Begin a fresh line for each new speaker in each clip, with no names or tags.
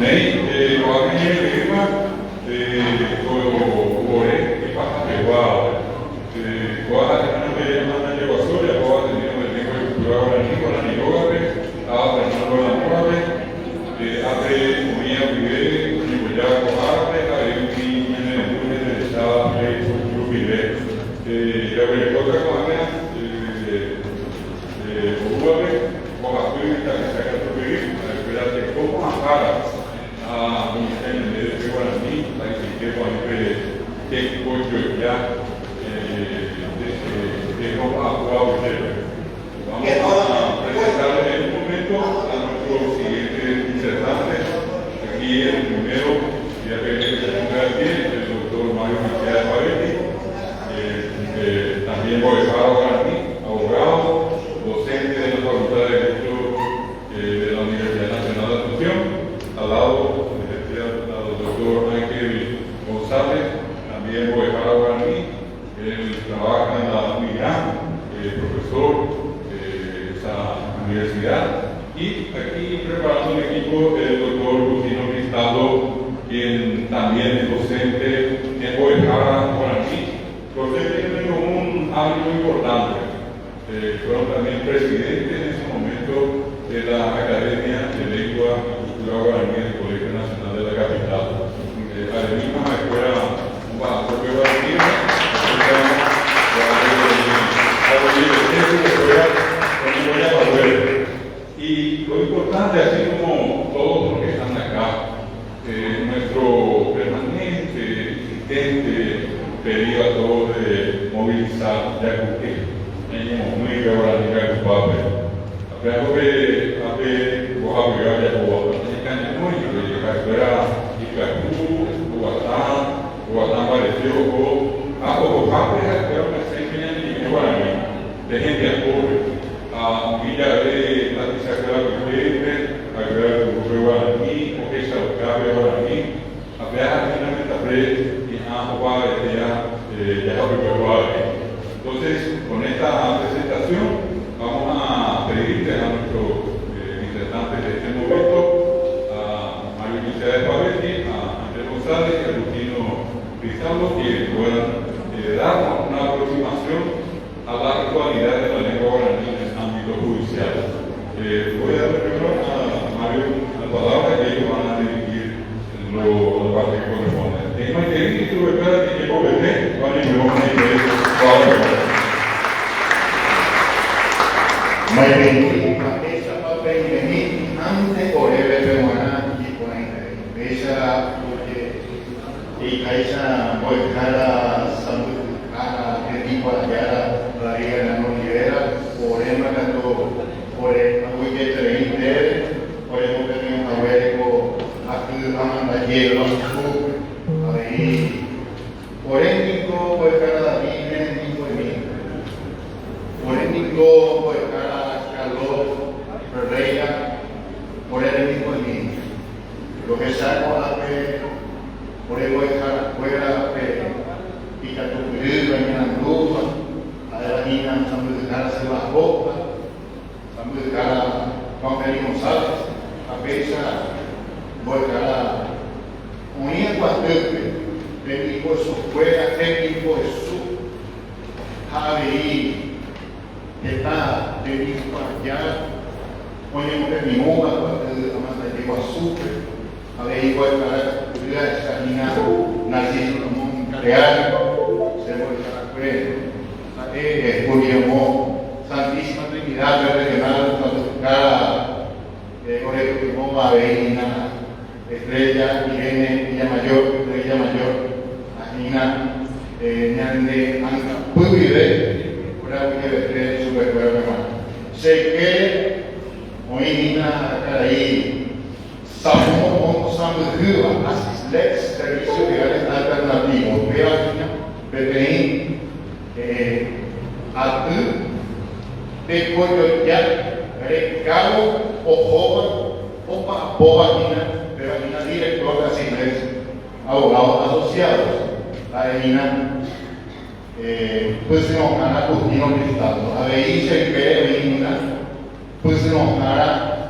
Nee, wat ik hier leer, ore che fa uguale. Guarda che non vede una negoziazione, a volte non vede cultura Nicola Nicola, altre non la muove, altre mia vive, quindi vogliamo fare, quindi nelle sale, giubile, la vera cosa come uguale, come a cui sta stato per quella che come fare a un sistema di regolamenti, che poi che può giocare vamos a presentar en un momento a nuestro siguiente disertante. Aquí el primero, ya que se ponga aquí, el doctor Mario Michel Paretti, también Boesaro Garni, abogado, docente de la Facultad de Derecho de la Universidad Nacional de Asunción, al lado del doctor Ángel González, también Boesaro Garni. Él trabaja en la UNIRAM, profesor de esa universidad, y aquí preparando el equipo el doctor Lucino Cristaldo, quien también es docente en Guadalajara, Guaraní. Los que tienen un ámbito importante, fueron también presidentes en ese momento de la Academia de Lengua y Cultura Guaraní del Colegio Nacional de la Capital. A la misma escuela, un propio guaraní. Y lo importante, así como todos los que están acá, nuestro permanente, insistente pedido a todos de movilizar ya que tenemos muy ahora ni que culpable. Creo que vos apoyar ya como están muy que fuera y Cacú, Guatán pareció a poco rápido, creo que se Guaraní, de gente pobre, a Villa de la Tisacara Vicente, a Gran Grupo Guaraní, o que se acabe Guaraní, a viajar finalmente a Fred y a Juan de ya Guaraní. Entonces, con esta presentación, vamos a pedirle a nuestros disertantes de este momento, a Mario Michel Paretti, a Andrés González y a Lucino Cristaldo, que puedan darnos una aproximación a la actualidad de la lengua guaraní en el ámbito judicial. Voy a dar primero a Mario la palabra y ellos van a dirigir la parte que corresponde. En más que esto, espera que yo vete, van a ir a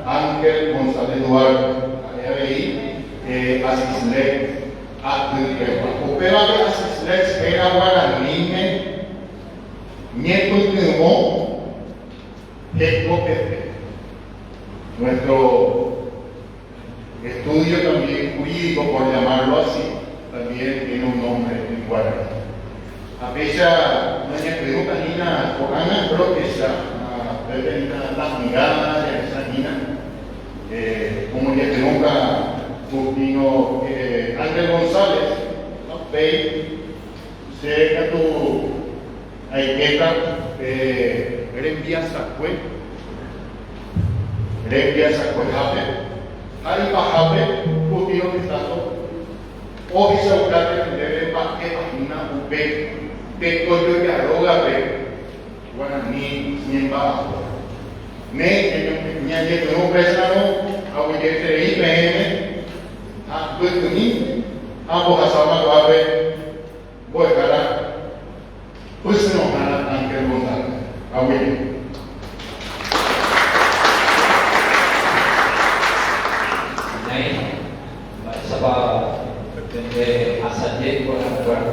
Ángel González Duarte, ABI, Asislek Atupewa. Upeva de Asislek era Guaranime, Nieto Tumo, Pepe. Nuestro estudio también jurídico, por llamarlo así, también tiene un nombre en guaraní. A pesar de que tenemos canina por Ana, creo que esa, las miradas de esa canina, como ya tenemos Justino Ángel González, Pei, cerca tu Aiketa, Grembia Sacue, Jape, Ari Bajape, Justino Pistazo, o Isaurate, que debe más que página UP, Pecoyo y Arroga, Guaraní, Niemba, Me tengo presano, Aguillete IPM, a Buituni, a Bojasama Guave, Boycara, pues no gana Ángel González, Aguillete.
Sabah asalnya kurang kuat.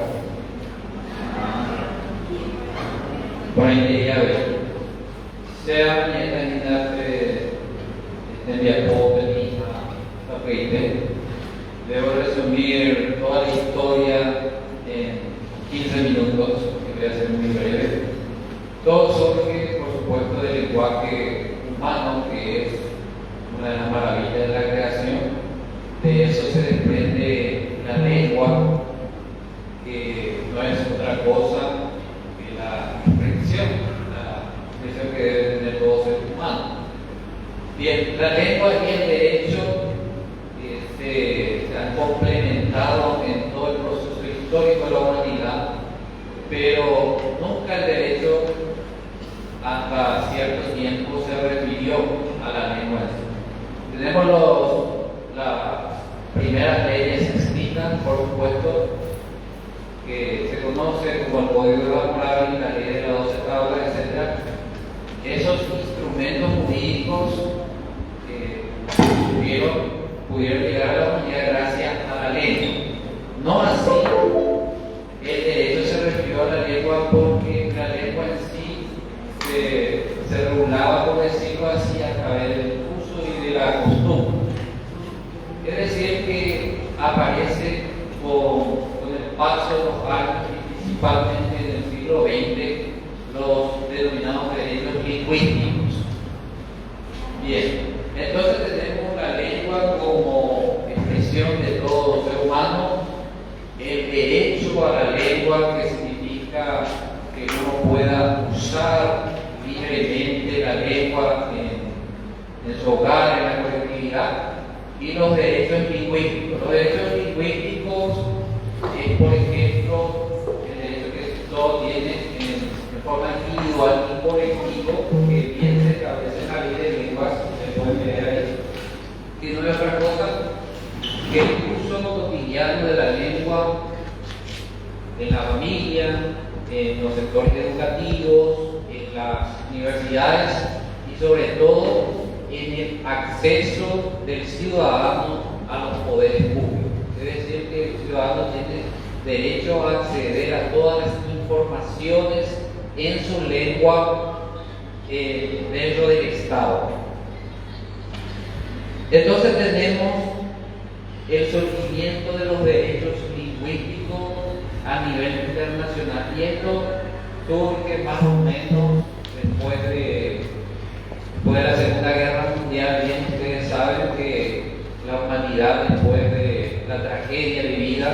Poin dia, saya menyatakan tendría poco de papel. Debo resumir toda la historia en 15 minutos, que voy a ser muy breve. Todo surge, por supuesto, del lenguaje humano, que es una de las maravillas de la creación. De eso se desprende la lengua, que no es otra cosa que la expresión que debe tener todo ser humano. Bien, la lengua y el derecho se han complementado en todo el proceso histórico de la humanidad, pero nunca el derecho hasta cierto tiempo se refirió a la lengua. Tenemos las primeras leyes escritas, por supuesto, que se conocen como el Código de la Moral y la Ley de las 12 Tablas, etc. Esos instrumentos jurídicos pudieron llegar a la humanidad gracias a la lengua. No así, el derecho se refirió a la lengua porque la lengua en sí se regulaba, por decirlo así, a través del uso y de la costumbre. Es decir, que aparece con el paso de los años, principalmente en el siglo XX, los denominados derechos lingüísticos. Bien, entonces tenemos la lengua como expresión de todo ser humano, el derecho a la lengua, que significa que uno pueda usar libremente la lengua en su hogar, en la colectividad, y los derechos lingüísticos. Los derechos lingüísticos es, por ejemplo, el derecho que todo tiene en forma individual y colectivo, que bien se establece en la ley de lenguas, se puede leer ahí, que no es otra cosa que el uso cotidiano de la lengua en la familia, en los sectores educativos, en las universidades y sobre todo en el acceso del ciudadano a los poderes públicos. Es decir, que el ciudadano tiene derecho a acceder a todas las informaciones en su lengua dentro del Estado. Entonces tenemos el surgimiento de los derechos lingüísticos a nivel internacional, y esto surge más o menos después de la Segunda Guerra Mundial. Bien, ustedes saben que la humanidad, después de la tragedia vivida,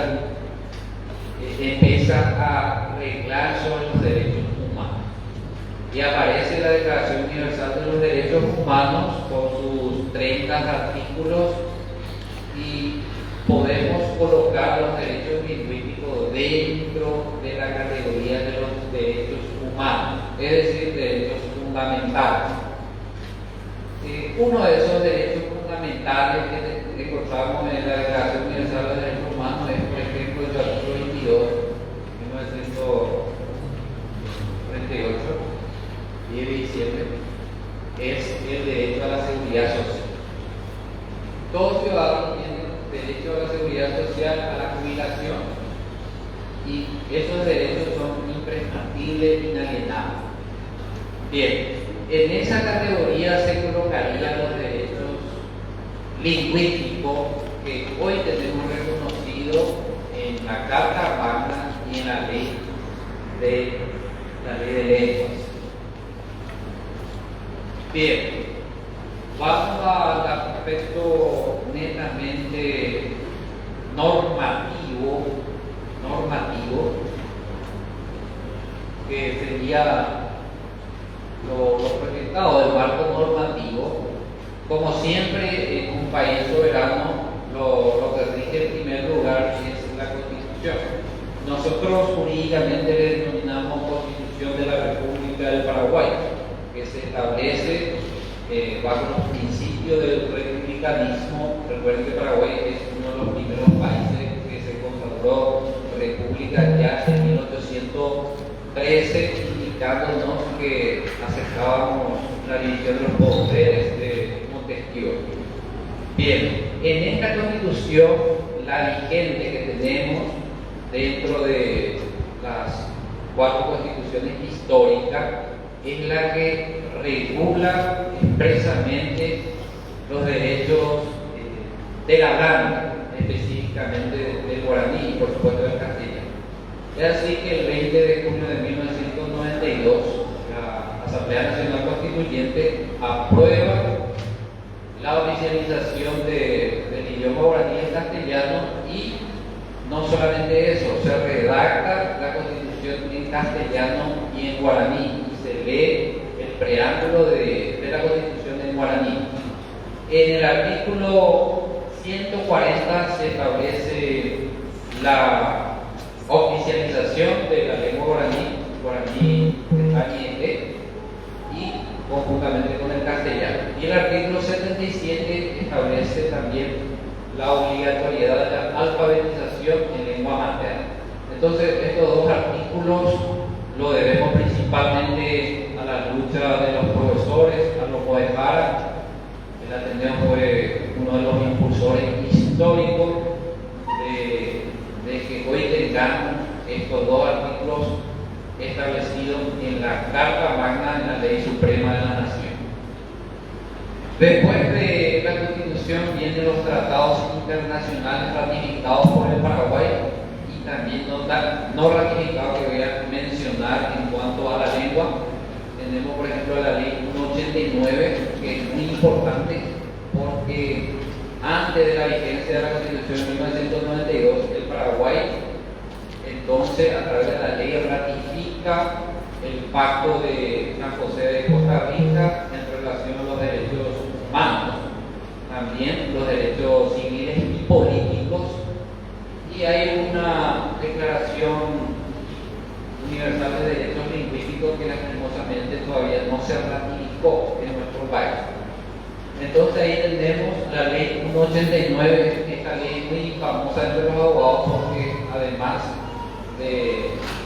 empieza a arreglar sobre los derechos humanos. Y aparece la Declaración Universal de los Derechos Humanos con sus 30 artículos, y podemos colocar los derechos lingüísticos dentro de la categoría de los derechos humanos, es decir, derechos fundamentales. Uno de esos derechos fundamentales que encontramos en la Declaración Universal de los Derechos Humanos es, por ejemplo, el artículo 22 de 1938 y 17, es el derecho a la seguridad social. Todo ciudadano tiene derecho a la seguridad social, a la jubilación, y esos derechos son imprescriptibles, inalienables. Bien, en esa categoría se colocarían los derechos lingüísticos que hoy tenemos reconocidos en la Carta Magna y en la ley de lenguas. Bien, vamos al aspecto netamente normativo, que sería lo presentado del marco normativo. Como siempre, en un país soberano, lo que rige en primer lugar es la Constitución. Nosotros jurídicamente le denominamos Constitución de la República del Paraguay, que se establece bajo los principios del republicanismo. Recuerden que Paraguay es uno de los primeros países que se consagró república ya en 1813, indicándonos que aceptábamos la división de los poderes de Montesquieu. Bien, en esta Constitución, la vigente que tenemos dentro de las 4 constituciones históricas es la que regula expresamente los derechos del hablante, específicamente del guaraní y por supuesto del castellano. Es así que el 20 de junio de 1992 la Asamblea Nacional Constituyente aprueba la oficialización del idioma guaraní y castellano, y no solamente eso, se redacta la Constitución en castellano y en guaraní, y se lee el preámbulo de la Constitución en guaraní. En el artículo 140 se establece la oficialización de la lengua guaraní y conjuntamente con el castellano. Y el artículo 77 establece también la obligatoriedad de la alfabetización en lengua materna. Entonces, estos 2 artículos lo debemos principalmente a la lucha de los profesores, a los Modejaras. El Ateneo fue uno de los impulsores históricos de que hoy tengamos estos 2 artículos establecidos en la Carta Magna, en la Ley Suprema de la Nación. Después de la Constitución vienen los tratados internacionales ratificados por el Paraguay y también no ratificados, que voy a mencionar en cuanto a la lengua. Tenemos, por ejemplo, la Ley 189, que es muy importante porque antes de la vigencia de la Constitución de 1992, el Paraguay, entonces, a través de la ley, ratifica el Pacto de San José de Costa Rica en relación a los derechos humanos, también los derechos civiles y políticos, y hay una Declaración Universal de Derechos Lingüísticos que lastimosamente todavía no se ratificó en nuestro país. Entonces ahí tenemos la Ley 189, esta ley es muy famosa entre los abogados porque además de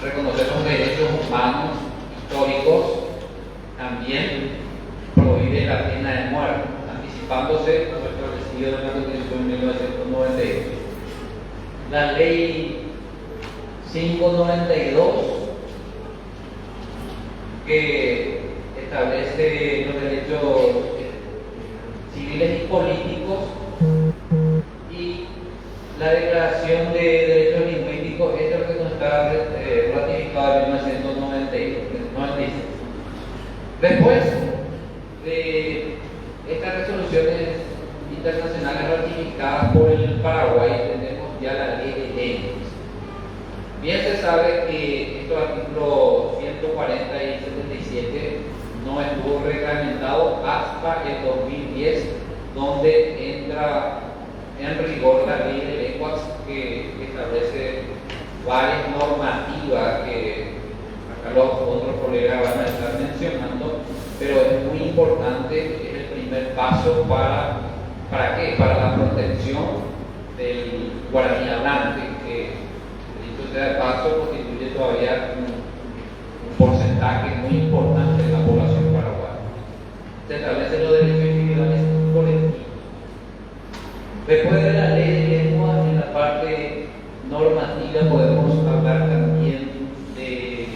reconocer los derechos humanos históricos, también prohíbe la pena de muerte, anticipándose a lo establecido en la Constitución de 1992. La Ley 592, que establece los derechos civiles y políticos, y la Declaración de Derechos Lingüísticos, esto es lo que no está ratificado en 1996. Después de estas resoluciones internacionales ratificadas por el Paraguay, tenemos ya la Ley de Lenguas. Bien se sabe que estos artículos 140 y 77 no estuvo reglamentado hasta el 2010, donde entra en rigor la Ley de Lenguas, que establece varias normativas que acá los otros colegas van a estar mencionando, pero es muy importante, es el primer paso ¿para qué? Para la protección del guaraní hablante, que dicho sea de paso constituye todavía un porcentaje muy importante de la población paraguaya. Se establecen los derechos individuales y colectivos. Después de la ley de parte normativa podemos hablar también de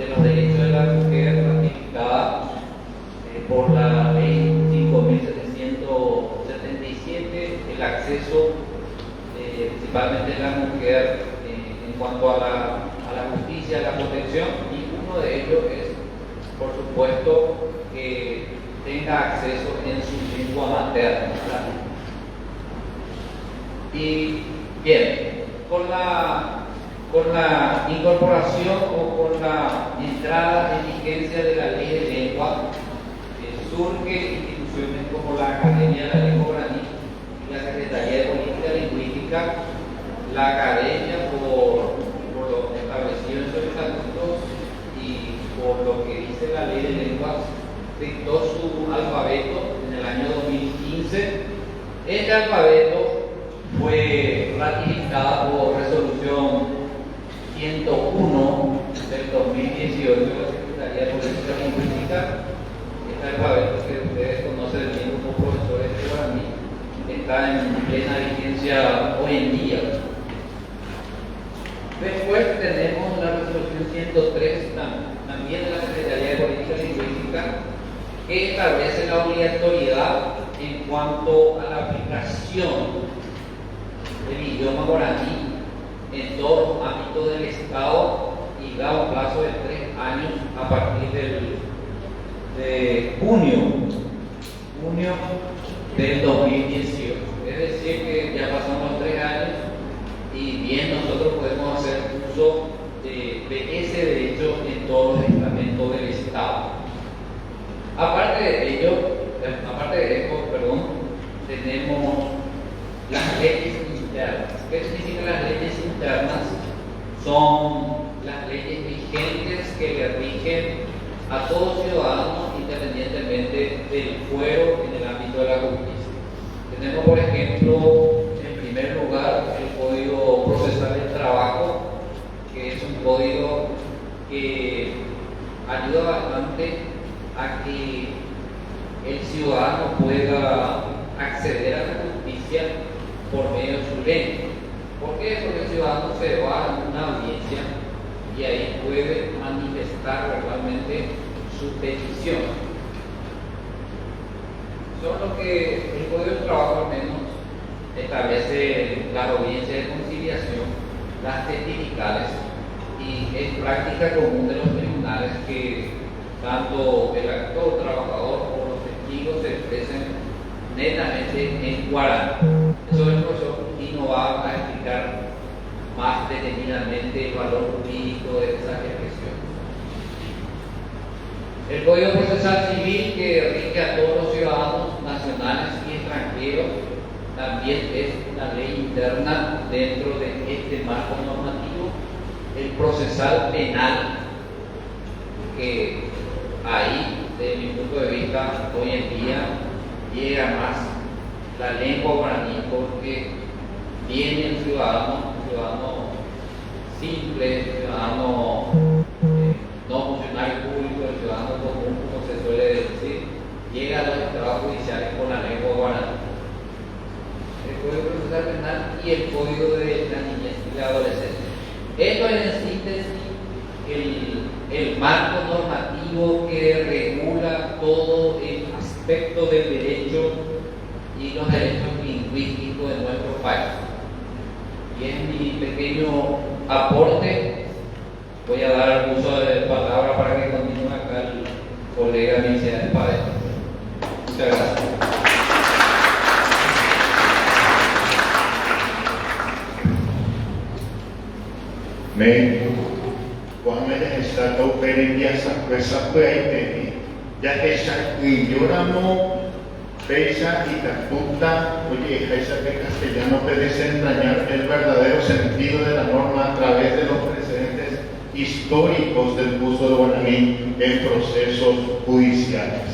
los derechos de la mujer ratificada por la ley 5.777, el acceso principalmente de la mujer en cuanto a la justicia, a la protección, y uno de ellos es, por supuesto, que tenga acceso en su lengua materna. Y bien, con la incorporación o con la entrada en vigencia de la ley de lengua, surge instituciones como la Academia de la Lengua Guaraní y la Secretaría de Política Lingüística, la Academia por lo establecido en sus estatutos y por lo que dice la ley de lenguas, dictó su alfabeto en el año 2015. Este alfabeto fue ratificado por resolución 101 del 2018 de la Secretaría de Política Lingüística. Este alfabeto que ustedes conocen bien como profesores de guaraní está en plena vigencia hoy en día. Después tenemos la resolución 103 también de la Secretaría de Política Lingüística, que establece la obligatoriedad en cuanto a la aplicación del idioma guaraní en todos los ámbitos del Estado y da un plazo de 3 años a partir de junio del 2018. Es decir, que ya pasaron los 3 años y bien nosotros podemos hacer uso de ese derecho en todos los estamentos del Estado. Aparte de esto, tenemos las leyes internas. ¿Qué significan las leyes internas? Son las leyes vigentes que le rigen a todo ciudadano independientemente del fuero en el ámbito de la justicia. Tenemos, por ejemplo, en primer lugar, el Código Procesal del Trabajo, que es un código que ayuda bastante a que el ciudadano pueda acceder a la justicia por medio de su lengua. ¿Por qué? Porque el ciudadano se va a una audiencia y ahí puede manifestar verbalmente su petición. Solo que el Código del Trabajo al menos establece las audiencias de conciliación, las testificales, y es práctica común de los tribunales que tanto el actor trabajador como los testigos se expresen netamente en guaraní. Eso el profesor Quino va a explicar más detenidamente el valor jurídico de esas expresiones. El Código Procesal Civil, que rige a todos los ciudadanos nacionales y extranjeros, también es una ley interna dentro de este marco normativo. El procesal penal, que ahí, desde mi punto de vista, hoy en día llega más la lengua guaraní, porque viene el ciudadano simple, ciudadano no funcionario público, el ciudadano común, como se suele decir, llega a los estrados judiciales con la lengua guaraní. El Código Procesal Penal y el Código de la Niñez y la Adolescencia. Esto es en síntesis el marco normativo que regula todo el aspecto del derecho y los derechos lingüísticos de nuestro país. Y en mi pequeño aporte voy a dar uso de palabra para que continúe acá el colega Michel Páez. Muchas gracias.
Cuando está operando esa puede ya esa y lloramos pesa y taputa, oye, esa que castellano puede desentrañar el verdadero sentido de la norma a través de los precedentes históricos del uso del guaraní en procesos judiciales.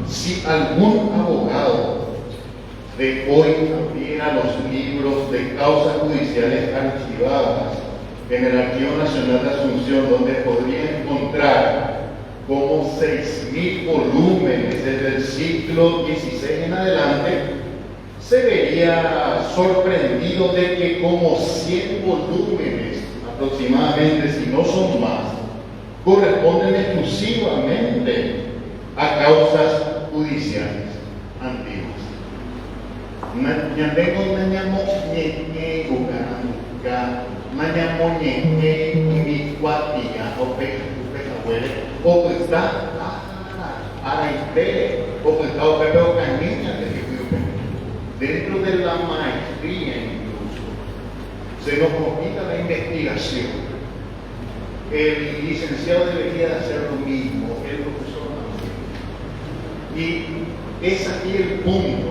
Si algún abogado de hoy abriera los libros de causas judiciales archivadas en el Archivo Nacional de Asunción, donde podría encontrar como 6.000 volúmenes desde el siglo XVI en adelante, se vería sorprendido de que como 100 volúmenes aproximadamente, si no son más, corresponden exclusivamente a causas judiciales antiguas. Dentro de la maestría incluso, se nos complica la investigación. El licenciado debería de hacer lo mismo, el profesor también. Y es aquí el punto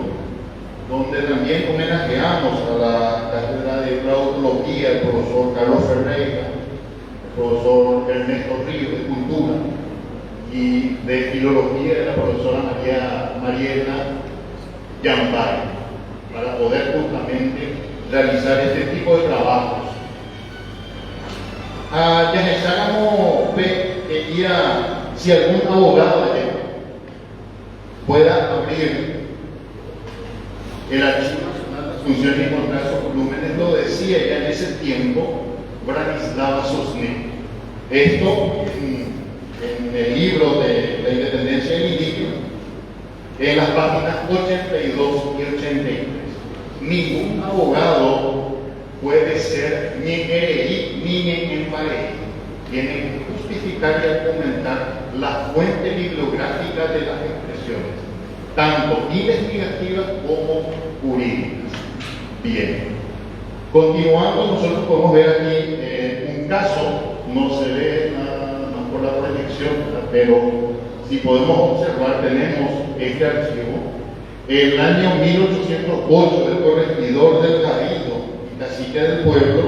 donde también homenajeamos a la cátedra de Fraudología, el profesor Carlos Ferreira, el profesor Ernesto Ríos de Cultura, y de Filología de la profesora Mariela Yambay, para poder justamente realizar este tipo de trabajos. A Yanesáramo quería, si algún abogado pueda abrir el Archivo Nacional de Funciones y encontrar sus volúmenes, lo decía ya en ese tiempo Branislava Sosnick. Esto en el libro de la Independencia del Indicio, en las páginas 82 y 83. Ningún abogado puede ser ni heredí ni emparejo. Tiene que justificar y argumentar la fuente bibliográfica de las expresiones, tanto investigativas como jurídicas. Bien. Continuando, nosotros podemos ver aquí un caso, no se ve no por la proyección, pero si podemos observar, tenemos este archivo. El año 1808, del corregidor del Cabildo y cacique del pueblo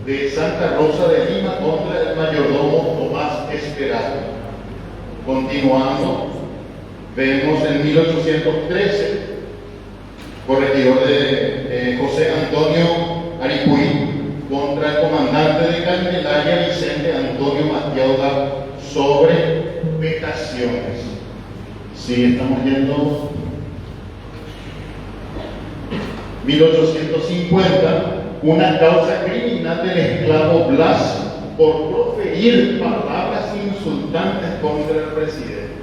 de Santa Rosa de Lima contra el mayordomo Tomás Esperado. Continuando, vemos en 1813, corregidor de José Antonio Aricuí contra el comandante de Candelaria Vicente Antonio Matiauda sobre vejaciones. Sí, estamos viendo 1850, una causa criminal del esclavo Blas por proferir palabras insultantes contra el presidente.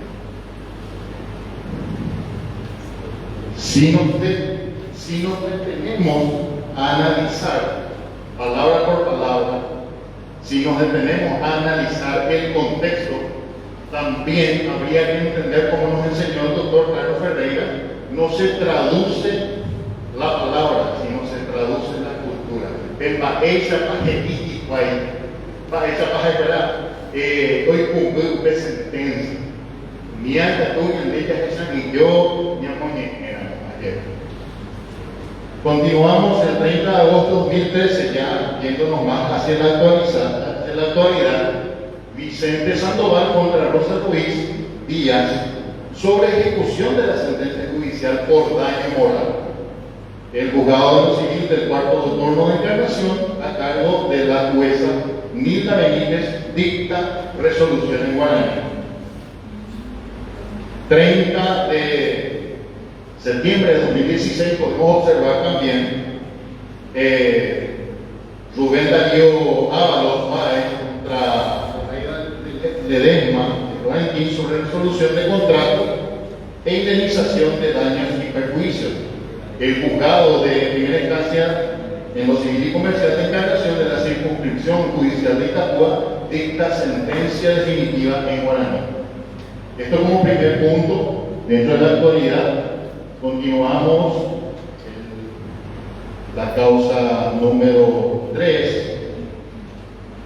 Si nos detenemos a analizar palabra por palabra, si nos detenemos a analizar el contexto, también habría que entender, como nos enseñó el doctor Carlos Ferreira, no se traduce la palabra, sino se traduce la cultura. El paesa pajetístico ahí, paesa pajetístico, hoy cumple sentencia. Ni hasta tú, ni ella, esa, ni yo, ni a ayer. Continuamos el 30 de agosto de 2013, ya yéndonos más hacia la actualidad. Vicente Sandoval contra Rosa Ruiz Díaz sobre ejecución de la sentencia judicial por daño moral. El juzgado de lo civil del cuarto turno de encarnación, a cargo de la jueza Nilda Benítez, dicta resolución en guaraní. 30 de septiembre de 2016 podemos observar también Rubén Darío Ábalos Páez contra Ledesma sobre resolución de contrato e indemnización de daños y perjuicios. El juzgado de primera instancia en lo civil y comercial de encarnación de la circunscripción judicial de Itapúa dicta sentencia definitiva en guaraní. Esto como primer punto. Dentro de la actualidad continuamos la causa número 3.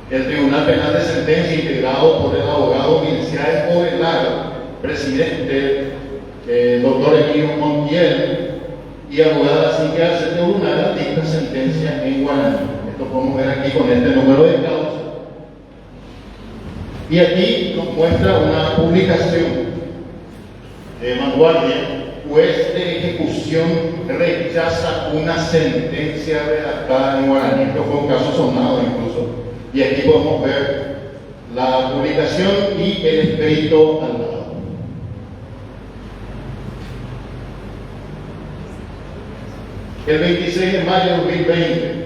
El Tribunal Penal de Sentencia, integrado por el abogado Milciades Ovelar, presidente doctor Emilio Montiel, y abogada Cintia Arcete Urunara, dicta sentencia en guaraní. Esto podemos ver aquí con este número de causa. Y aquí nos muestra una publicación de vanguardia. Juez de ejecución rechaza una sentencia redactada en guaraní. Esto fue un caso sonado incluso. Y aquí podemos ver la publicación y el escrito al lado. El 26 de mayo de 2020,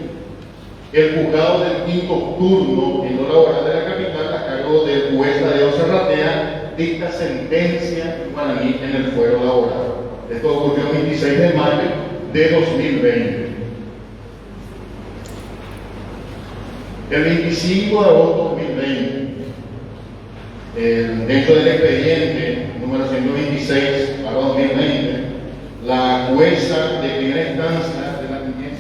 el juzgado del quinto turno en lo laboral de la capital, a cargo del juez Tadeo Serratea, dicta sentencia en guaraní en el fuero laboral. Esto ocurrió el 26 de mayo de 2020. El 25 de agosto de 2020, dentro del expediente número 126/2020, la jueza de primera instancia de la niñez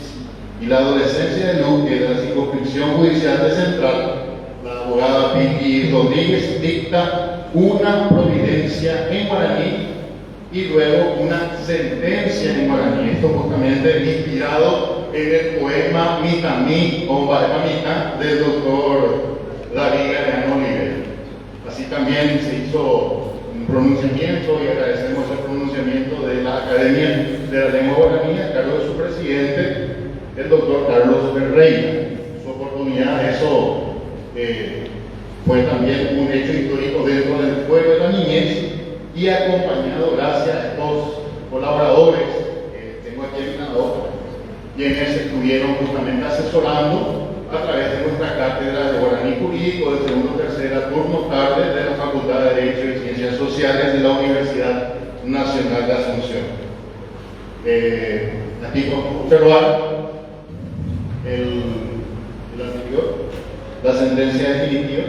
y la adolescencia de Luque de la circunscripción judicial de Central, la abogada Piti Rodríguez, dicta una providencia en guaraní y luego una sentencia en guaraní. Esto justamente inspirado en el poema Mitamí o Baemamita del doctor David Galeano Oliver. Así también se hizo un pronunciamiento, y agradecemos el pronunciamiento de la Academia de la Lengua Guaraní a cargo de su presidente, el doctor Carlos Ferreira. En su oportunidad, eso fue también un hecho histórico dentro del pueblo de la niñez, y acompañado gracias a estos colaboradores que tengo aquí en la obra, quienes estuvieron justamente asesorando a través de nuestra cátedra de guaraní jurídico de segundo, tercera, turno tarde de la Facultad de Derecho y Ciencias Sociales de la Universidad Nacional de Asunción. Aquí podemos observar el anterior, la sentencia definitiva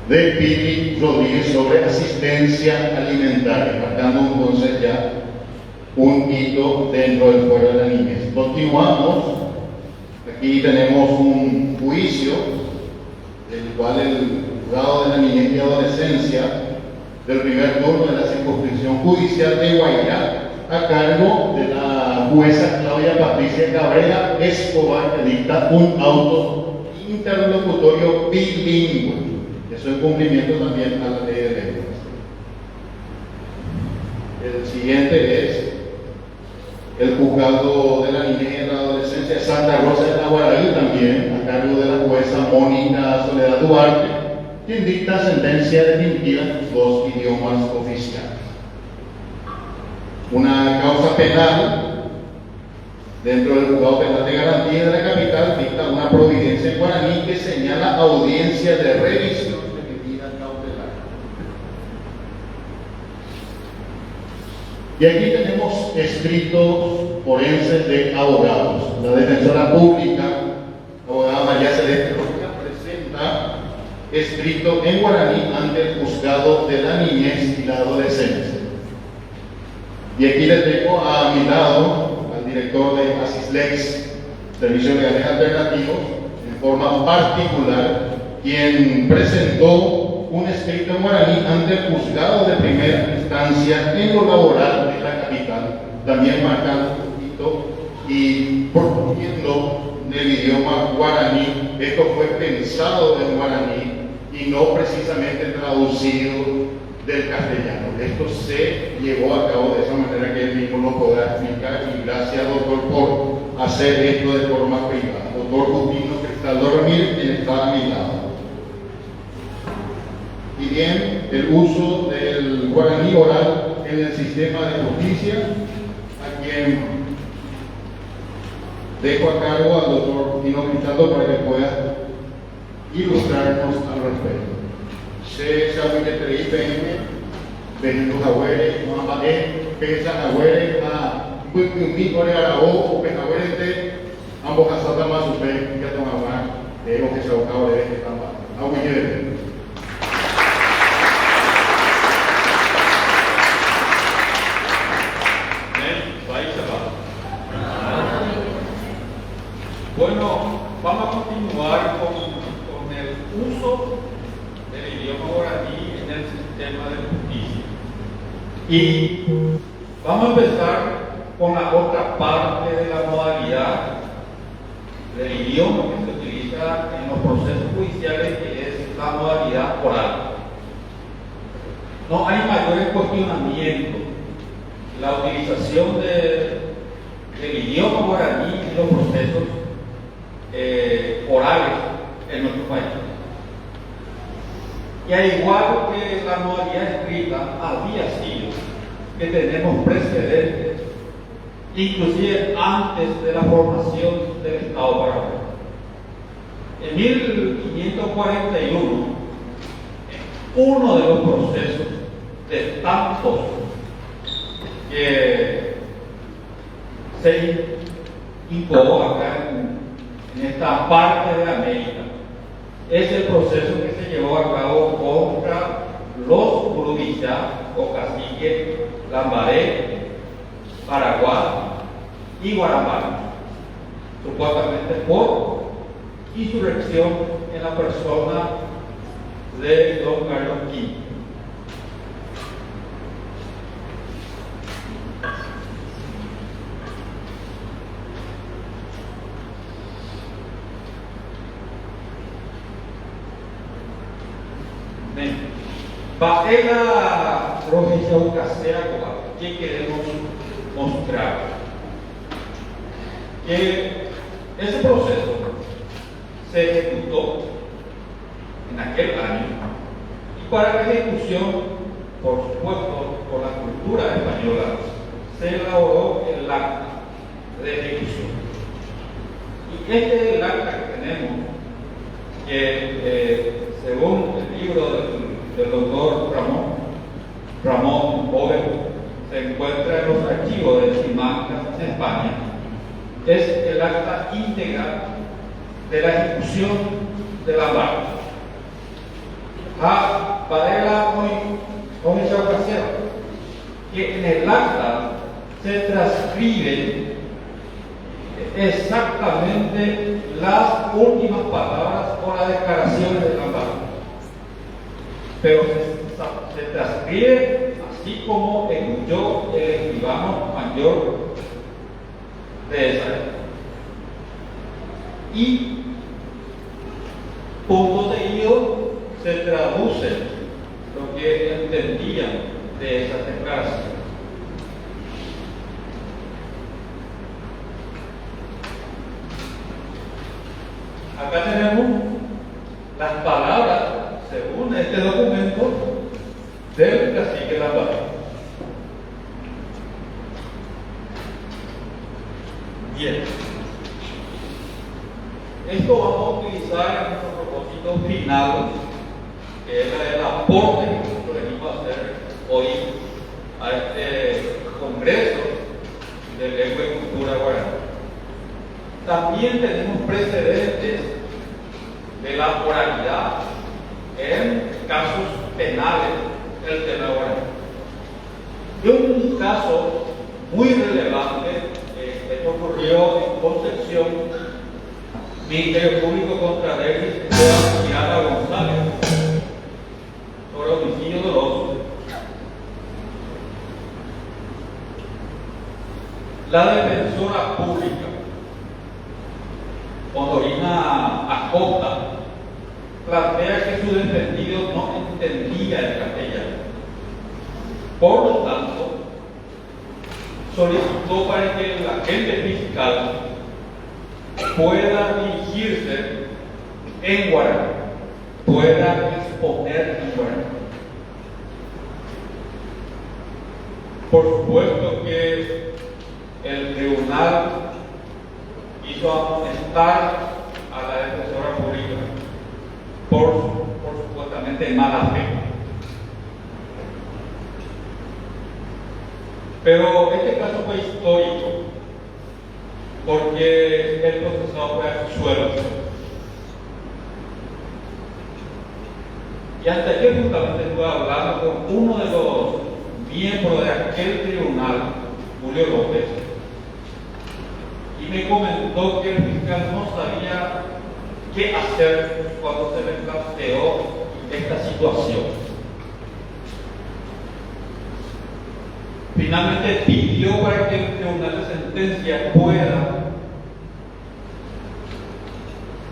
de Piti Rodríguez sobre asistencia alimentaria, marcando entonces ya un hito dentro del fuero de la niñez. Continuamos. Aquí tenemos un juicio, del cual el juzgado de la niñez y adolescencia del primer turno de la circunscripción judicial de Guairá, a cargo de la jueza Claudia Patricia Cabrera Escobar, que dicta un auto interlocutorio bilingüe. Eso en cumplimiento también a la ley de lenguas. El siguiente es el juzgado de la niñez y la adolescencia de Santa Rosa de Naguaraí, también a cargo de la jueza Mónica Soledad Duarte, quien dicta sentencia definitiva en los 2 idiomas oficiales. Una causa penal dentro del juzgado penal de garantía de la capital dicta una providencia en guaraní que señala audiencia de revisión de medida cautelar. Y aquí tenemos escritos forenses de abogados. La defensora pública, abogada María Celeste Roca, presenta escrito en guaraní ante el juzgado de la niñez y la adolescencia. Y aquí les tengo a mi lado al director de Asislex, Servicios Legales Alternativos, en forma particular, quien presentó un escrito en guaraní ante el juzgado de primera instancia en lo laboral de la capital, también marcando un poquito y proponiendo del idioma guaraní. Esto fue pensado en guaraní y no precisamente traducido del castellano. Esto se llevó a cabo de esa manera que él mismo lo podrá explicar, y gracias, doctor, por hacer esto de forma privada. Doctor Justino Cristaldo Ramírez, quien está a mi lado. Y bien, el uso del guaraní oral en el sistema de justicia, a quien dejo a cargo al doctor Justino Cristaldo para que pueda ilustrarnos al respecto. Se sabe que te ven los abuelos, mamá, pesa abuelos, a mi ore arao, penabuelos de ambos casados más su fe, ya tomaban, de lo que se acaba de ver que estaba.
Bueno, vamos a continuar con el uso del idioma guaraní en el sistema de justicia. Y vamos a empezar con la otra parte de la modalidad del idioma que se utiliza en los procesos judiciales, que es la modalidad oral. No hay mayores cuestionamientos. La utilización del idioma guaraní en los procesos orales en nuestro país. Y al igual que la modalidad escrita, había sido que tenemos precedentes, y
inclusive antes de la formación del Estado paraguayo. En 1541, uno de los procesos de tantos que se incoó acá en esta parte de América es el proceso que se llevó a cabo contra los Urubishá o caciques Lambaré, Paraguay y Guarapari, supuestamente por insurrección en la persona de don Carlos V. Baela Rojichau Casera, ¿qué queremos mostrar? Que ese proceso se ejecutó en aquel año y para la ejecución, por supuesto, por la cultura española, se elaboró el acta de ejecución. Y este es el acta que tenemos, que según el libro del doctor Ramón Bóveda, se encuentra en los archivos de Simancas, en España, es el acta íntegra de la ejecución de la barca. Para con esa ocasión, que en el acta se transcriben exactamente las últimas palabras o las declaraciones de la barca, pero se transcribe así como escuchó el escribano mayor de esa época. Y punto seguido se traduce lo que entendían de esas declaraciones. Acá tenemos las palabras, según este documento, del cacique Lambaré. Bien. Esto vamos a utilizar en nuestro propósito final, que es el aporte que nosotros venimos a hacer hoy a este Congreso de Lengua y Cultura Guaraní. También tenemos precedentes de la oralidad en casos penales del tema guaraní. Y un caso muy relevante, esto ocurrió en Concepción, Ministerio Público contra Davis de Miranda González, sobre homicidio doloso. La defensora pública, Honorina Acosta, plantea que su defendido no entendía el castellano. Por lo tanto, solicitó para que el agente fiscal pueda dirigirse en guaraní, pueda exponer en guaraní. Por supuesto que el tribunal hizo amonestar a la defensora pública por supuestamente mala fe. Pero este caso fue histórico porque el procesado fue absuelto. Y hasta ayer justamente estuve hablando con uno de los miembros de aquel tribunal, Julio López, y me comentó que el fiscal no sabía qué hacer cuando se le planteó esta situación. Finalmente pidió para que el tribunal de sentencia pueda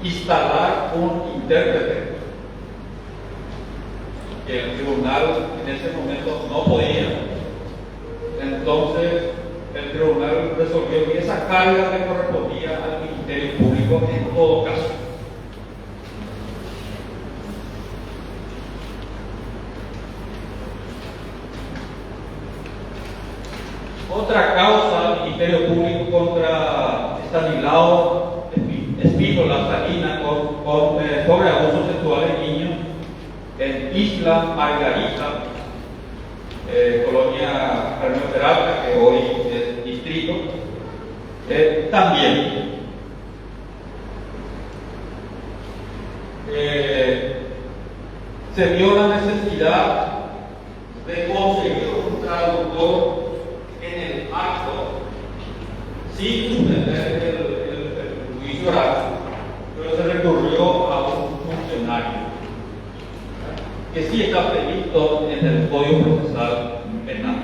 instalar un intérprete, que el tribunal en ese momento no podía. Entonces el tribunal resolvió que esa carga le correspondía al Ministerio Público en todo caso. Otra causa del Ministerio Público Condado Espínola Salinas sobre abusos sexuales de niños en Isla Margarita, colonia Carmen Peralta, que hoy es distrito, también. Se vio la necesidad de conseguir un traductor en el acto sin suspender el juicio oral, pero se recurrió a un funcionario que sí está previsto en el Código Procesal Penal.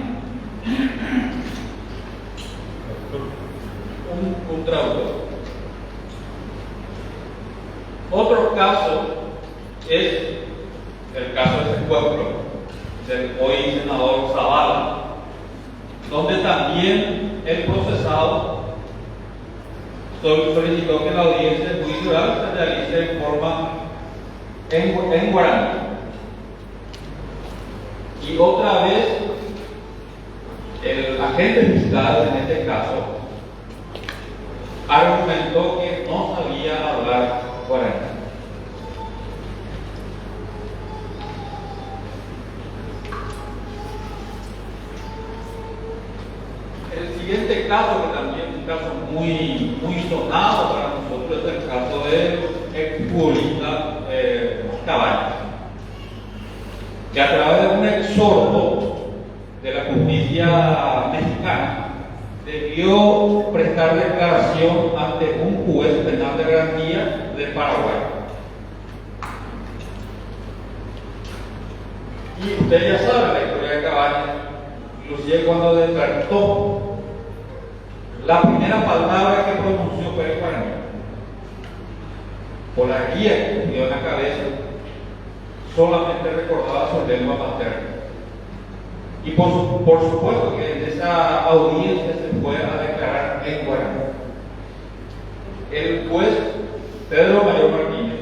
Un traductor. Otro caso es el caso de secuestro del hoy senador Zavala, donde también el procesado solicitó que la audiencia del juicio oral se realice en forma en guaraní. Y otra vez, el agente fiscal en este caso argumentó que no sabía hablar guaraní. El siguiente caso, que también es un caso muy sonado para nosotros, es el caso del exfutbolista Cabañas, que a través de un exhorto de la justicia mexicana debió prestar declaración ante un juez penal de garantía de Paraguay. Y usted ya sabe la historia de Cabañas, inclusive cuando despertó, la primera palabra que pronunció fue el guaraní, por la guía que tenía en la cabeza, solamente recordaba su lengua materna. Y por supuesto que en esa audiencia se fue a declarar en guaraní. El juez Pedro Mayor Martínez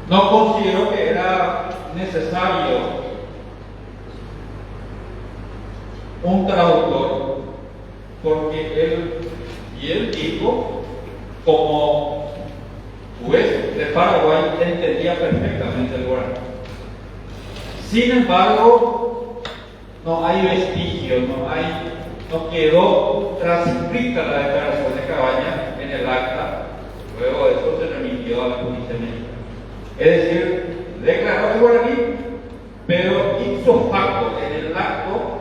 no consideró que era necesario un traductor, porque él dijo, como juez de Paraguay, entendía perfectamente el guaraní. Sin embargo, no hay vestigios, no quedó transcrita la declaración de Cabañas en el acta. Luego de eso se remitió a la justicia mexicana. Es decir, declaró el guaraní, pero ipso facto en el acto,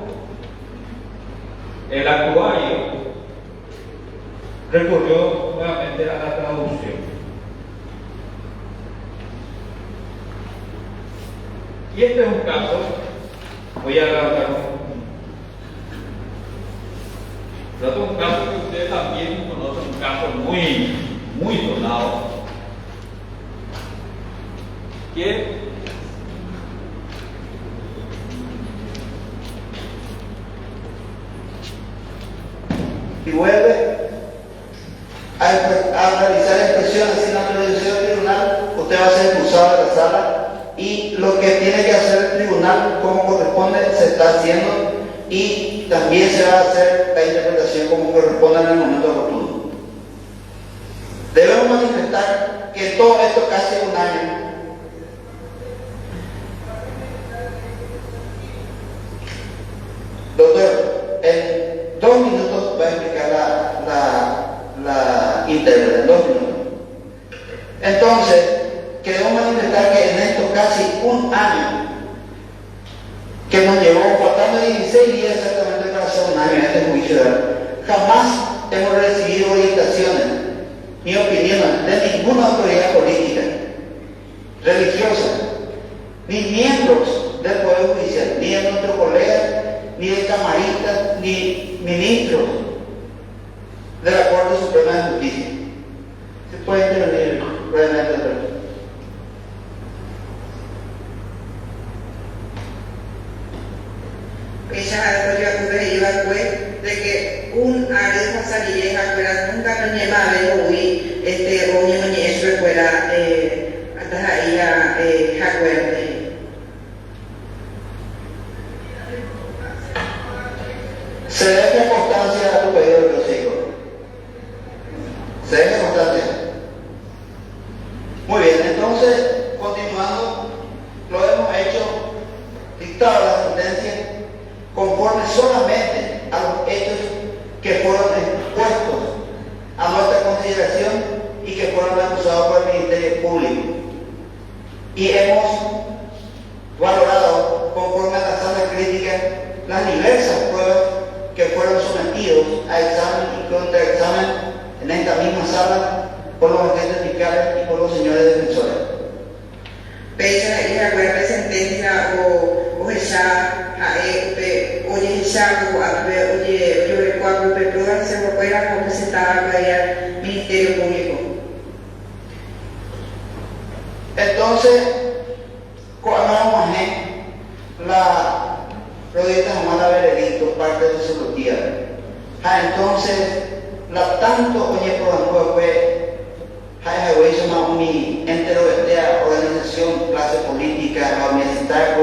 el actuario recurrió nuevamente a la traducción. Y este es un caso, voy a adelantar un caso que ustedes también conocen, un caso muy sonado, que
y vuelve a realizar expresiones sin autorización del tribunal, usted va a ser expulsado de la sala, y lo que tiene que hacer el tribunal como corresponde se está haciendo, y también se va a hacer la interpretación como corresponde en el momento oportuno. Debemos manifestar que todo esto casi un año doctor, en 2 minutos va a explicar la íntegra, en 2 minutos. Entonces, queremos manifestar que en esto casi un año, que nos llevó faltando 16 días exactamente para hacer un año en este juicio, jamás hemos recibido orientaciones ni opiniones de ninguna autoridad política, religiosa, ni miembros del Poder Judicial, ni de nuestros colegas, ni de camaristas, ni ministros de la Corte Suprema de Justicia. ¿Se puede intervenir brevemente, doctor?
Ella iba después de que un área de pasaría fuera nunca no lleva a ver hoy o ni eso fuera hasta ahí a Jaguar.
Se da importancia a tu pedido de los hijos. que fueron expuestos a nuestra consideración y que fueron acusados por el Ministerio Público. Y hemos valorado, conforme a la sala crítica, las diversas pruebas que fueron sometidos a examen y contraexamen en esta misma sala por los agentes fiscales y por los señores defensores.
Pesa y acuerda sentencia o esa oye esa o oye yo recuerdo que todas se fuera representada por el Ministerio Público.
Entonces, cuando vamos la rodita Amada Veredicto, parte de su lotía. Entonces, la tanto oye por fue mi entero de la organización, clase política, universitaria,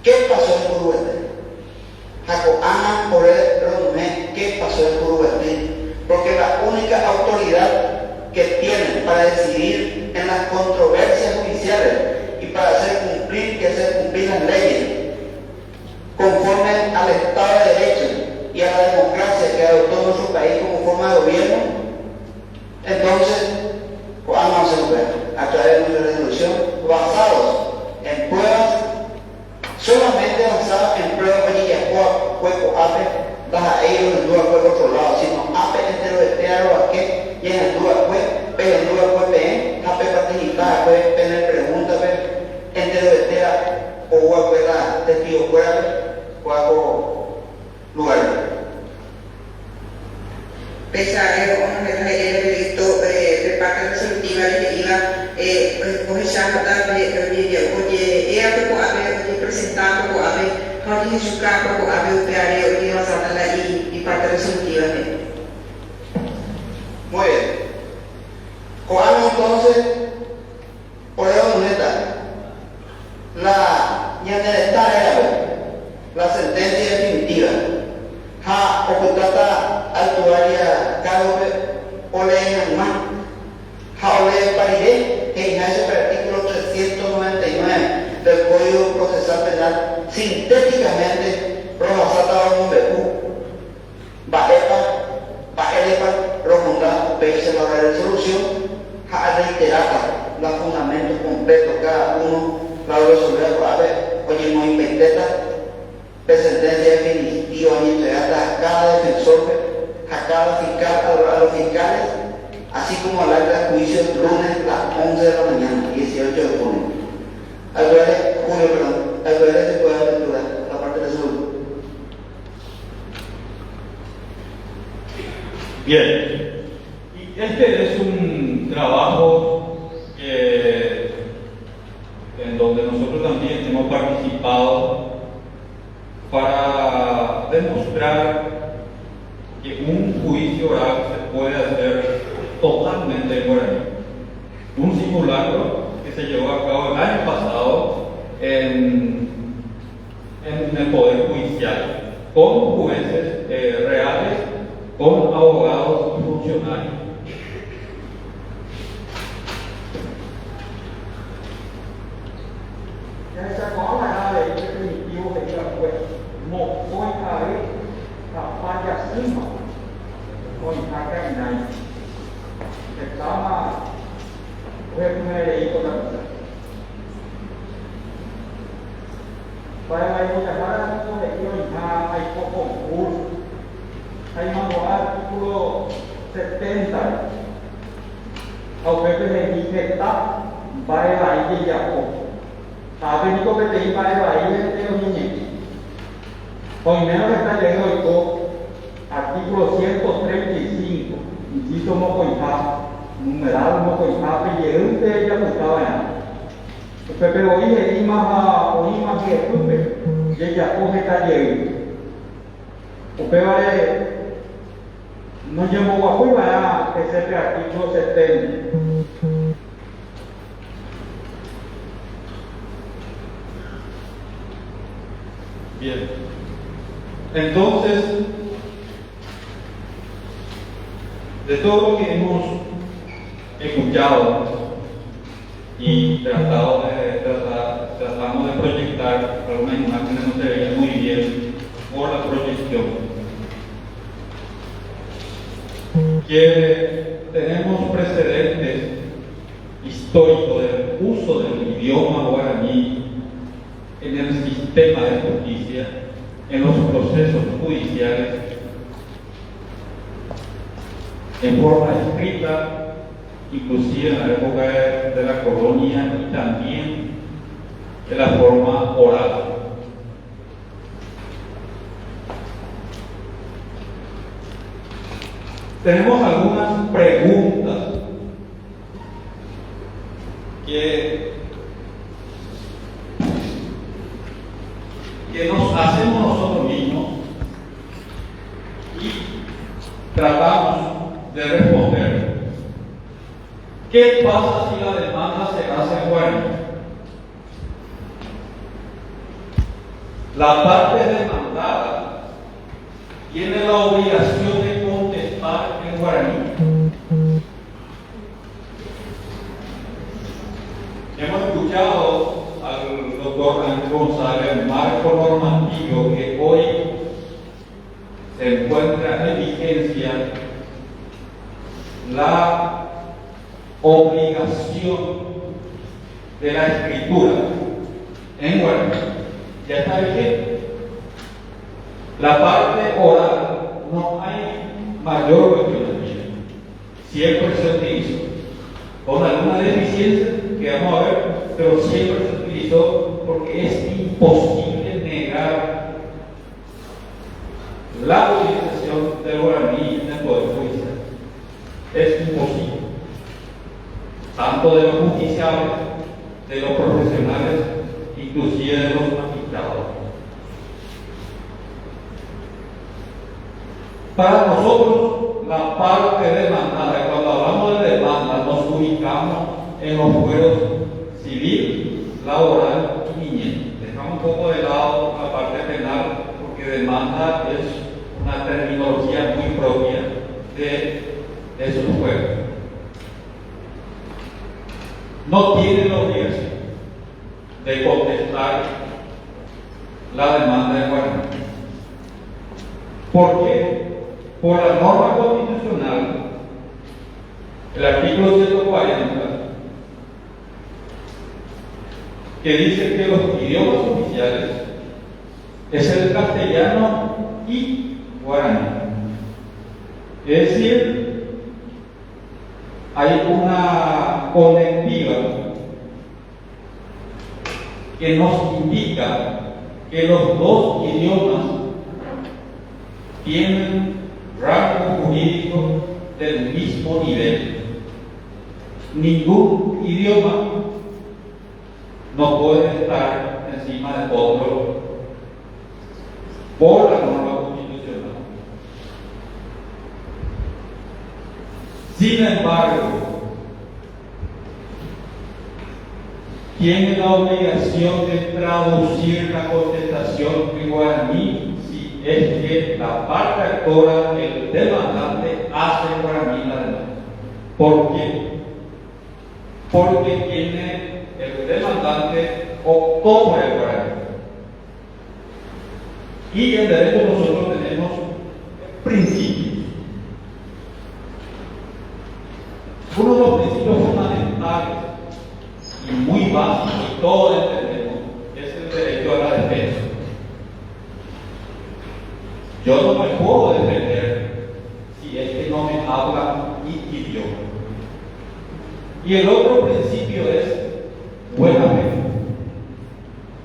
¿qué pasó en Uruguay? Jaco Ana por el ¿qué pasó en Uruguay? Porque la única autoridad que tienen para decidir en las controversias judiciales y para hacer cumplir las leyes conforme al Estado de Derecho y a la democracia que adoptó nuestro país como forma de gobierno, entonces vamos a hacer a través de nuestra resolución basados en pruebas, solamente basadas en pruebas que ya cuerpo APE, baja ellos en duda por otro lado, sino APE entero de teatro a que y en duda fue, pero en duda fue PE, APE participada, fue tener preguntas, entero de teatro o fuera testigo fuera, o lugar.
Pesa el delito de parte resolutiva que iba o esa oye era como ave presentado como ave Jorge su campo como ave opeario y basada y parte resolutiva.
Muy bien. Cojamos entonces, por eso neta, la sentencia definitiva. Ha ocultata actuaria cabe ole más. Ha ole paride que nace por el artículo 399 del Código Procesal Penal sintéticamente robasata un becu. Baepa profunda pese a la resolución. Ha reiterada los fundamentos completos cada uno la resolver oye muy impeteta sentencia definitiva y entregada a cada defensor, a cada fiscal, a los fiscales, así como al acta de juicio el lunes a las 11 de la mañana, 18 de junio. Al ver se puede aventurar la parte de su.
Bien, y este es un trabajo en donde nosotros también hemos participado para demostrar que un juicio oral se puede hacer totalmente en guaraní. Un simulacro que se llevó a cabo el año pasado en el Poder Judicial, con jueces reales, con abogados y funcionarios.
Essa cola é definitivo que já foi foi aí capaz de acima foi a reclama o primeiro toda para lá eu já para o que aí por concurso aí mandou artículo 70 ao PPRI que tá vai lá e já sabe ni competente para ahí de los niños. Hoy menos está llegando artículo 135, inciso mocoijá, numeral mocoijá, pillante ya gustaba ya. Pepe hoy es más que escupe, y ella coge está llegando. Pepe vale, no llevo guapo y vaya que ese artículo 70.
Bien, entonces, de todo lo que hemos escuchado y tratamos de proyectar algunas imágenes no se veían muy bien por la proyección. que tenemos precedentes históricos del uso del idioma guaraní en el sistema de justicia, en los procesos judiciales, en forma escrita, inclusive en la época de la colonia, y también en la forma oral. Tenemos algunas preguntas que nos hacemos nosotros mismos y tratamos de responder. ¿Qué pasa si la demanda se hace en guaraní? La parte demandada tiene la obligación de contestar en guaraní. Hemos escuchado al doctor Ángel González, el marco normativo que hoy se encuentra en vigencia, la obligación de la escritura en guaraní ya está vigente. La parte oral no hay mayor cuestionamiento, siempre se utilizó con alguna deficiencia que vamos a ver, pero siempre se utilizó porque es imposible negar la utilización del guaraní en el Poder Judicial. Es imposible, tanto de los justiciables, de los profesionales, inclusive de los magistrados. Para nosotros, la parte demandada, cuando hablamos de demanda, nos ubicamos en los fueros civil, laboral y niñez. Dejamos un poco de lado la parte penal, porque demanda es una terminología muy propia de esos fueros. No tienen la obligación de contestar la demanda en guaraní. ¿Por qué? Por la norma constitucional, el artículo 140, que dice que los idiomas oficiales es el castellano y guaraní. Es decir, hay una conectiva que nos indica que los dos idiomas tienen rango jurídico del mismo nivel. Ningún idioma no puede estar encima de otro por la norma constitucional. Sin embargo, tiene la obligación de traducir la contestación en guaraní si es que la parte actora, el demandante, hace en guaraní la demanda. ¿Por qué? Porque el demandante optó por el guaraní. Y en derecho nosotros tenemos principios. Uno de los principios fundamentales y muy básicos, y todos entendemos, es el derecho a la defensa. Yo no me puedo defender si es que no me habla mi idioma. Y el otro principio es buena fe.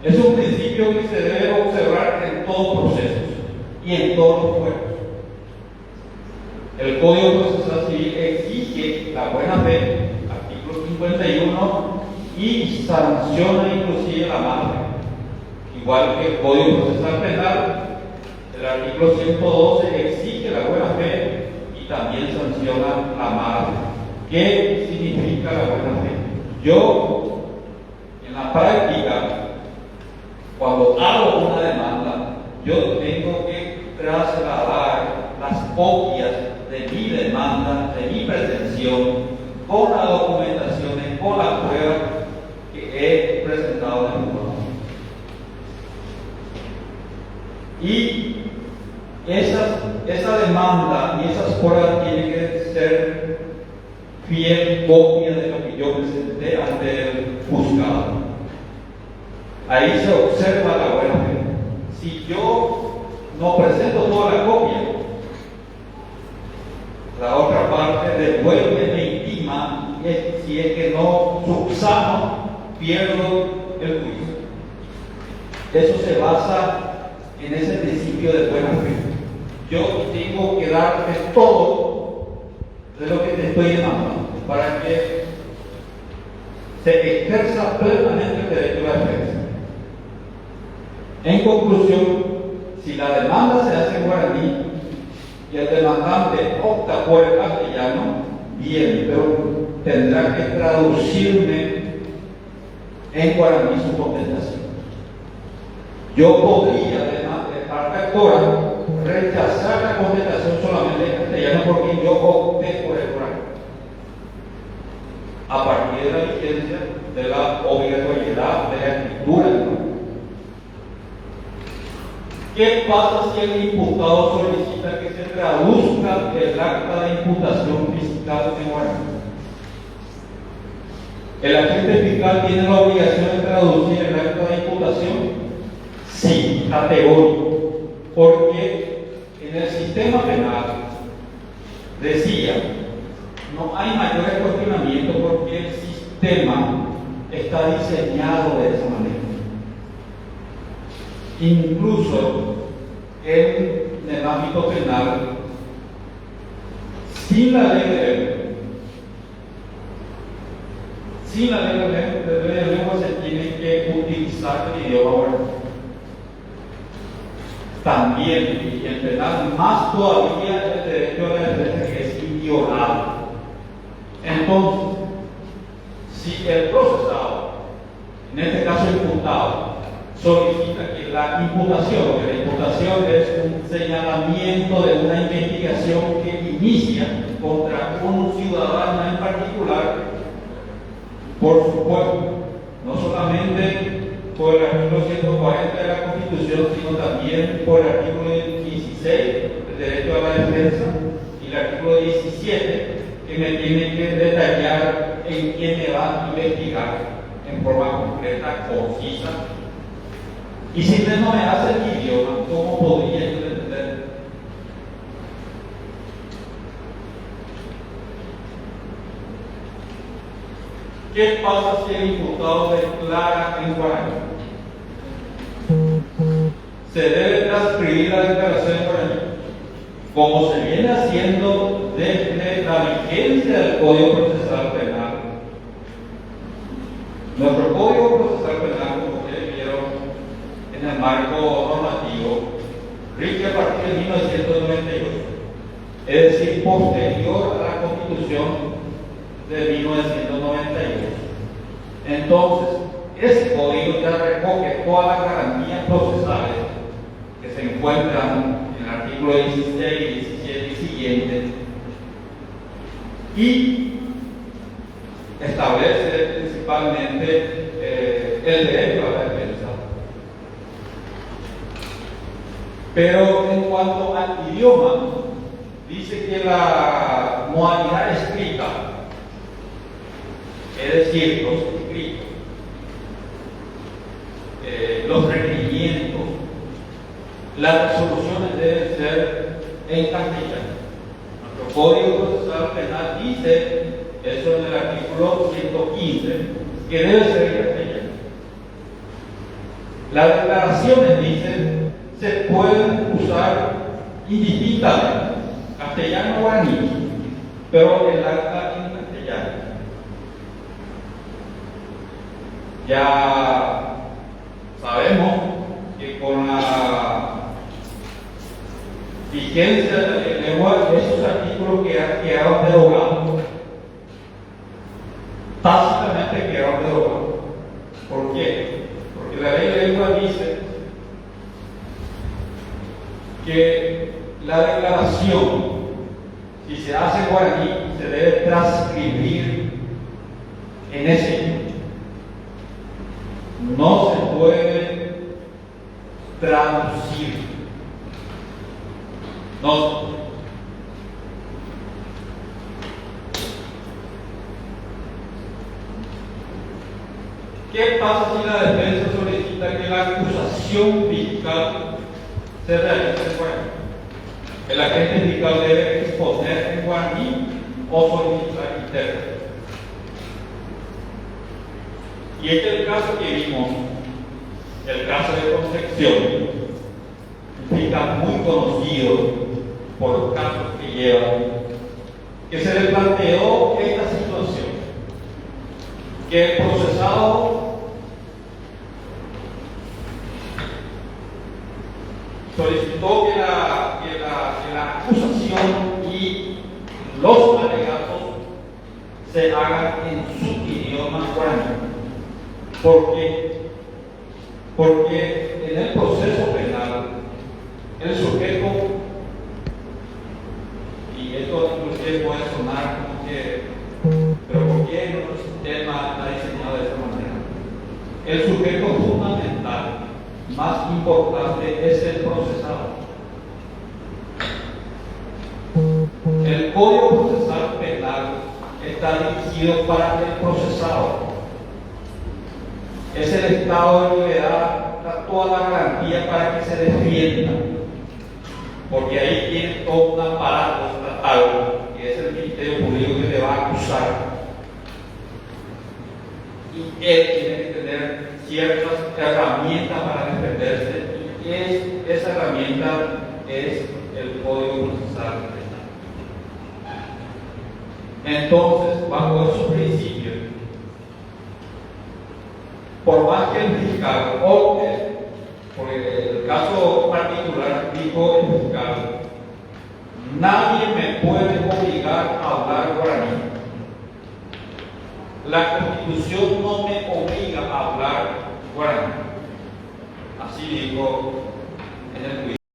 Es un principio que se debe observar en todos procesos y en todos los juegos. El Código Procesal Civil exige la buena fe, artículo 51, y sanciona inclusive la mala fe. Igual que el Código Procesal Penal, el artículo 112 exige la buena fe y también sanciona la mala fe. ¿Qué significa la buena fe? Yo, en la práctica, cuando hago una demanda, yo tengo que trasladar las copias de mi demanda, de mi pretensión, con la documentación, con la prueba que he presentado en el juzgado. Y esas
esa demanda y esas pruebas tienen que ser fiel copia de lo que yo presenté ante el juzgado. Ahí se observa la buena fe. Si yo no presento toda la copia, la otra parte devuelve, me intima, y si es que no subsano, pierdo el juicio. Eso se basa en ese principio de buena fe. Yo tengo que darte todo de lo que te estoy demandando para que se ejerza plenamente el derecho a la defensa. En conclusión, si la demanda se hace en guaraní y el demandante opta por el castellano, bien, pero tendrá que traducirme en guaraní su contestación. Yo podría, de parte actora, rechazar la contestación solamente en castellano porque yo opté por el guaraní, a partir de la vigencia de la obligatoriedad de la escritura, ¿no? ¿Qué pasa si el imputado solicita que se traduzca el acta de imputación fiscal en guaraní? ¿El agente fiscal tiene la obligación de traducir el acta de imputación? Sí, categórico. Porque en el sistema penal decía, no hay mayores cuestionamientos porque el sistema está diseñado de esa manera. Incluso en el ámbito penal, sin la ley de lengua se tiene que utilizar el idioma guaraní. También, y en penal más todavía, el derecho a la defensa que es inviolable. Entonces, si el procesado, en este caso imputado, solicita que la imputación es un señalamiento de una investigación que inicia contra un ciudadano en particular, por supuesto, no solamente por el artículo 140 de la Constitución, sino también por el artículo 16 del derecho a la defensa y el artículo 17, que me tiene que detallar en quién me va a investigar en forma concreta, concisa. Y si usted no me hace el idioma, ¿cómo podría yo entender? ¿Qué pasa si el imputado declara en guaraní? Se debe transcribir la declaración en guaraní, como se viene haciendo desde la vigencia del Código Procesal Penal. Nuestro Código Procesal Penal, como ustedes vieron en el marco normativo, rige a partir de 1998, es decir, posterior a la Constitución de 1998. Entonces, ese código ya recoge todas las garantías procesales que se encuentran en el artículo 16, 17 y siguientes, y establece principalmente el derecho a la defensa. Pero en cuanto al idioma, dice que la modalidad escrita, es decir, los escritos, los requerimientos, las resoluciones deben ser en castellano. Nuestro Código Procesal Penal dice eso en el artículo 115, que debe ser en castellano. Las declaraciones dicen se pueden usar indistintamente, castellano o guaraní, pero el acta en castellano. Ya sabemos que con la vigencia de la lengua, esos artículos quedaron derogados. Tácitamente quedaron derogados. ¿Por qué? Porque la ley de lengua dice que la declaración, si se hace en guaraní, se debe transcribir en ese idioma. No se puede traducir.
No. ¿Qué pasa si la defensa solicita que la acusación fiscal se realice en guaraní? El agente fiscal debe exponer en guaraní o solicitar intérprete. Y este es el caso que vimos, el caso de Concepción, un fiscal muy conocido por los casos que lleva, que se le planteó esta situación, que el procesado solicitó que la acusación y los alegatos se hagan en su idioma guaraní. ¿Por qué? Porque en el proceso penal el sujeto, y esto inclusive puede sonar como que, pero ¿por qué nuestro sistema está diseñado de esta manera? El sujeto fundamental más importante es el procesado. El Código Procesal Penal está dirigido para el procesado. Es el estado que le da toda la garantía para que se defienda, porque ahí tiene todo un aparato estatal, que es el Ministerio Público que le va a acusar. Y él tiene que tener ciertas herramientas para defenderse, y esa herramienta es el Código Procesal Penal. Entonces, bajo esos principios, por más que el fiscal opte, porque el caso particular dijo el fiscal, nadie me puede obligar a hablar guaraní. La Constitución no me obliga a hablar guaraní. Así dijo en el juicio.